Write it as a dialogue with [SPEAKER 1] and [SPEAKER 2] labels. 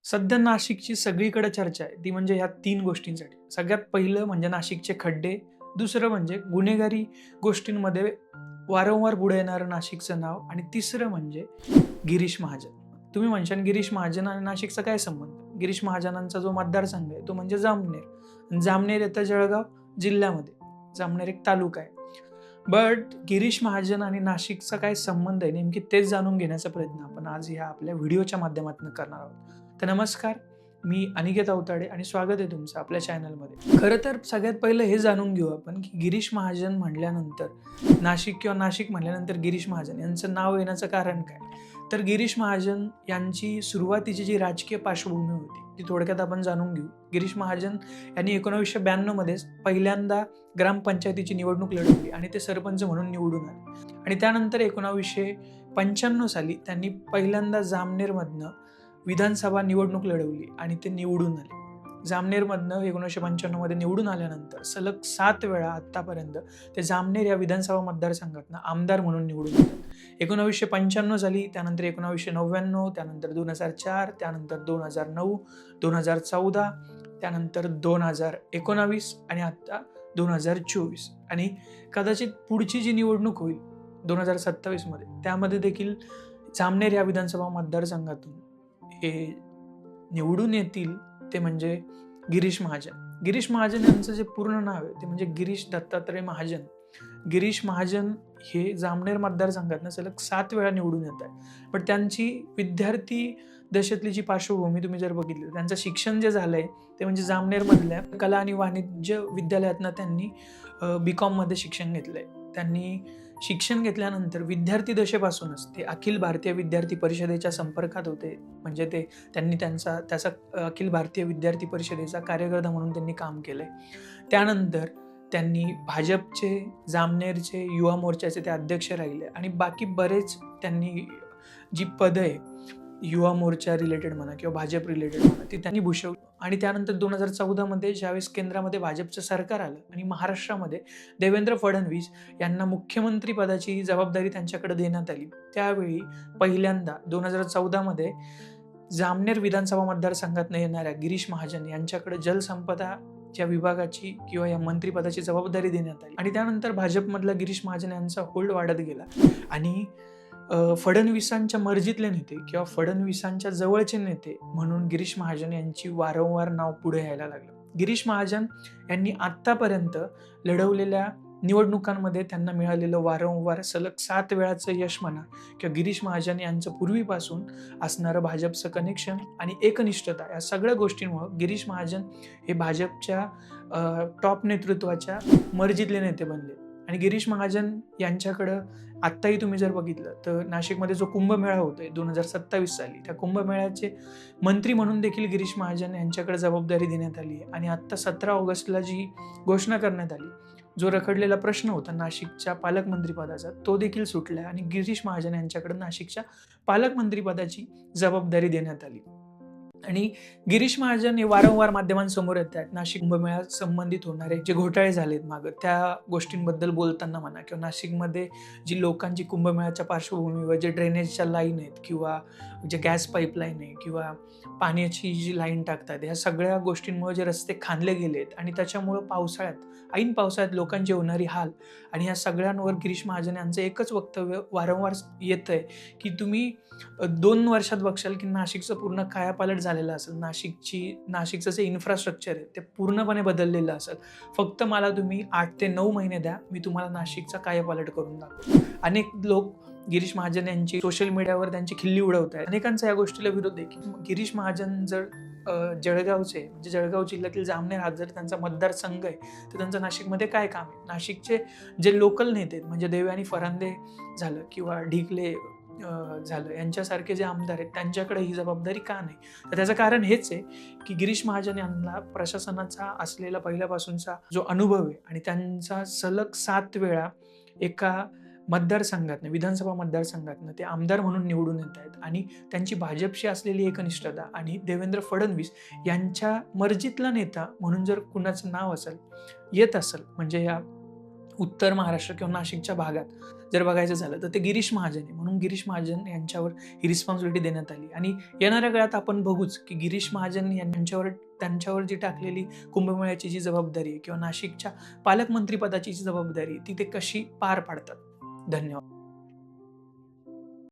[SPEAKER 1] सध्या नाशिकची सगळीकडे चर्चा आहे ती म्हणजे ह्या 3 गोष्टींसाठी. सगळ्यात पहिलं म्हणजे नाशिकचे खड्डे, दुसरं म्हणजे गुन्हेगारी गोष्टींमध्ये वारंवार पुढे येणारं नाशिकचं नाव आणि तिसरं म्हणजे गिरीश महाजन. तुम्ही म्हणशाल गिरीश महाजन आणि नाशिकचा काय संबंध? गिरीश महाजनांचा जो मतदारसंघ आहे तो म्हणजे जामनेर. जामनेर येतं जळगाव जिल्ह्यामध्ये. जामनेर एक तालुका आहे. बट गिरीश महाजन आणि नाशिकचा काय संबंध आहे नेमकी तेच जाणून घेण्याचा प्रयत्न आपण आज ह्या आपल्या व्हिडिओच्या माध्यमातून करणार आहोत. तर नमस्कार, मी अनिकेत अवताडे आणि स्वागत आहे तुमचं आपल्या चॅनलमध्ये. खरं तर सगळ्यात पहिलं हे जाणून घेऊ आपण की गिरीश महाजन म्हटल्यानंतर नाशिक किंवा नाशिक म्हटल्यानंतर गिरीश महाजन यांचं नाव येण्याचं कारण काय? तर गिरीश महाजन यांची सुरुवातीची जी राजकीय पार्श्वभूमी होती ती थोडक्यात आपण जाणून घेऊ. गिरीश महाजन यांनी 1992 मध्ये पहिल्यांदा ग्रामपंचायतीची निवडणूक लढवली आणि ते सरपंच म्हणून निवडून आले. आणि त्यानंतर 1995 साली त्यांनी पहिल्यांदा जामनेरमधनं विधानसभा निवडणूक लढवली आणि ते निवडून आले. जामनेरमधनं 1995 मध्ये निवडून आल्यानंतर सलग 7 वेळा आत्तापर्यंत ते जामनेर या विधानसभा मतदारसंघातनं आमदार म्हणून निवडून आले. 1995 साली, त्यानंतर 1999, त्यानंतर 2004, त्यानंतर 2009, 2014, त्यानंतर 2019 आणि आता 2024. आणि कदाचित पुढची जी निवडणूक होईल 2027 मध्ये त्यामध्ये देखील जामनेर या विधानसभा मतदारसंघातून हे निवडून येतील ते म्हणजे गिरीश महाजन. गिरीश महाजन यांचं जे पूर्ण नाव आहे ते म्हणजे गिरीश दत्तात्रय महाजन. गिरीश महाजन हे जामनेर मतदारसंघातनं सलग 7 वेळा निवडून येत आहे. पण त्यांची विद्यार्थी दशेतली जी पार्श्वभूमी तुम्ही जर बघितली, त्यांचं शिक्षण जे झालंय ते म्हणजे जामनेरमधल्या कला आणि वाणिज्य विद्यालयातनं त्यांनी BCom मध्ये शिक्षण घेतलंय. त्यांनी शिक्षण घेतल्यानंतर विद्यार्थी दशेपासूनच ते अखिल भारतीय विद्यार्थी परिषदेच्या संपर्कात होते. म्हणजे त्यांनी त्याचा अखिल भारतीय विद्यार्थी परिषदेचा कार्यकर्ता म्हणून त्यांनी काम केलंय. त्यानंतर त्यांनी भाजपचे जामनेरचे युवा मोर्चाचे ते अध्यक्ष राहिले आणि बाकी बरेच त्यांनी जी पदं आहे युवा मोर्चा रिलेटेड म्हणा किंवा भाजप रिलेटेड म्हणा ती त्यांनी भूषवली. आणि त्यानंतर 2014 मध्ये ज्यावेळेस केंद्रामध्ये भाजपचं सरकार आलं आणि महाराष्ट्रामध्ये देवेंद्र फडणवीस यांना मुख्यमंत्री पदाची जबाबदारी त्यांच्याकडे देण्यात आली, त्यावेळी पहिल्यांदा 2014 मध्ये जामनेर विधानसभा मतदारसंघातून येणाऱ्या गिरीश महाजन यांच्याकडे जलसंपदा या विभागाची किंवा या मंत्रिपदाची जबाबदारी देण्यात आली. आणि त्यानंतर भाजपमधला गिरीश महाजन यांचा होल्ड वाढत गेला आणि फडणवीसांच्या मर्जीतले नेते किंवा फडणवीसांच्या जवळचे नेते म्हणून गिरीश महाजन यांची वारंवार नाव पुढे यायला लागलं. गिरीश महाजन यांनी आत्तापर्यंत लढवलेल्या निवडणुकांमध्ये त्यांना मिळालेलं वारंवार सलग 7 वेळाचं यश म्हणा किंवा गिरीश महाजन यांचं पूर्वीपासून असणारं भाजपचं कनेक्शन आणि एकनिष्ठता या सगळ्या गोष्टींमुळे गिरीश महाजन हे भाजपच्या टॉप नेतृत्वाच्या मर्जीतले नेते बनले. आणि गिरीश महाजन यांच्याकडं आत्ताही तुम्ही जर बघितलं तर नाशिकमध्ये जो कुंभमेळा होतोय 2027 साली, त्या कुंभमेळ्याचे मंत्री म्हणून देखील गिरीश महाजन यांच्याकडे जबाबदारी देण्यात आली आहे. आणि आत्ता 17 ऑगस्टला जी घोषणा करण्यात आली, जो रखडलेला प्रश्न होता नाशिकच्या पालकमंत्रीपदाचा तो देखील सुटला आणि गिरीश महाजन यांच्याकडे नाशिकच्या पालकमंत्रीपदाची जबाबदारी देण्यात आली. आणि गिरीश महाजन हे वारंवार माध्यमांसमोर येत आहेत. नाशिक कुंभमेळा संबंधित होणारे जे घोटाळे झालेत मागं त्या गोष्टींबद्दल बोलताना म्हणा किंवा नाशिकमध्ये जी लोकांची कुंभमेळ्याच्या पार्श्वभूमीवर जे ड्रेनेजच्या लाईन आहेत किंवा जे गॅस पाईपलाईन आहे किंवा पाण्याची जी लाईन टाकतात, ह्या सगळ्या गोष्टींमुळे जे रस्ते खाणले गेलेत आणि त्याच्यामुळं ऐन पावसाळ्यात लोकांची होणारी हाल आणि ह्या सगळ्यांवर गिरीश महाजन यांचं एकच वक्तव्य वारंवार येत आहे की तुम्ही 2 वर्षात बघशाल की नाशिकचं पूर्ण कायापालट झालेलं असेल. नाशिकचं जे इन्फ्रास्ट्रक्चर आहे ते पूर्णपणे बदललेलं असेल. फक्त मला तुम्ही 8 ते 9 महिने द्या, मी तुम्हाला नाशिकचा कायापालट करून दाखवतो. अनेक लोक गिरीश महाजन यांची सोशल मीडियावर त्यांची खिल्ली उडवत आहेत. अनेकांचा या गोष्टीला विरोध आहे की गिरीश महाजन जर जळगावचे म्हणजे जळगाव जिल्ह्यातील जामनेर हा जर त्यांचा मतदारसंघ आहे तर त्यांचं नाशिकमध्ये काय काम आहे? नाशिकचे जे लोकल नेते म्हणजे देवयानी फरांदे झालं किंवा ढिकले झालं यांच्यासारखे जे आमदार आहेत त्यांच्याकडे ही जबाबदारी का नाही? तर त्याचं कारण हेच आहे की गिरीश महाजन यांना प्रशासनाचा असलेला पहिल्यापासूनचा जो अनुभव आहे आणि त्यांचा सलग 7 वेळा एका मतदारसंघातनं विधानसभा मतदारसंघातनं ते आमदार म्हणून निवडून येत आहेत आणि त्यांची भाजपशी असलेली एकनिष्ठता आणि देवेंद्र फडणवीस यांच्या मर्जीतला नेता म्हणून जर कुणाचं नाव येत असेल म्हणजे या उत्तर महाराष्ट्र किंवा नाशिकच्या भागात जर बघायचं झालं तर ते गिरीश महाजन आहे, म्हणून गिरीश महाजन यांच्यावर ही रिस्पॉन्सिबिलिटी देण्यात आली. आणि येणाऱ्या काळात आपण बघूच की गिरीश महाजन त्यांच्यावर जी टाकलेली कुंभमेळ्याची जी जबाबदारी आहे किंवा नाशिकच्या पालकमंत्री पदाची जी जबाबदारी आहे, ती ते कशी पार पाडतात. धन्यवाद.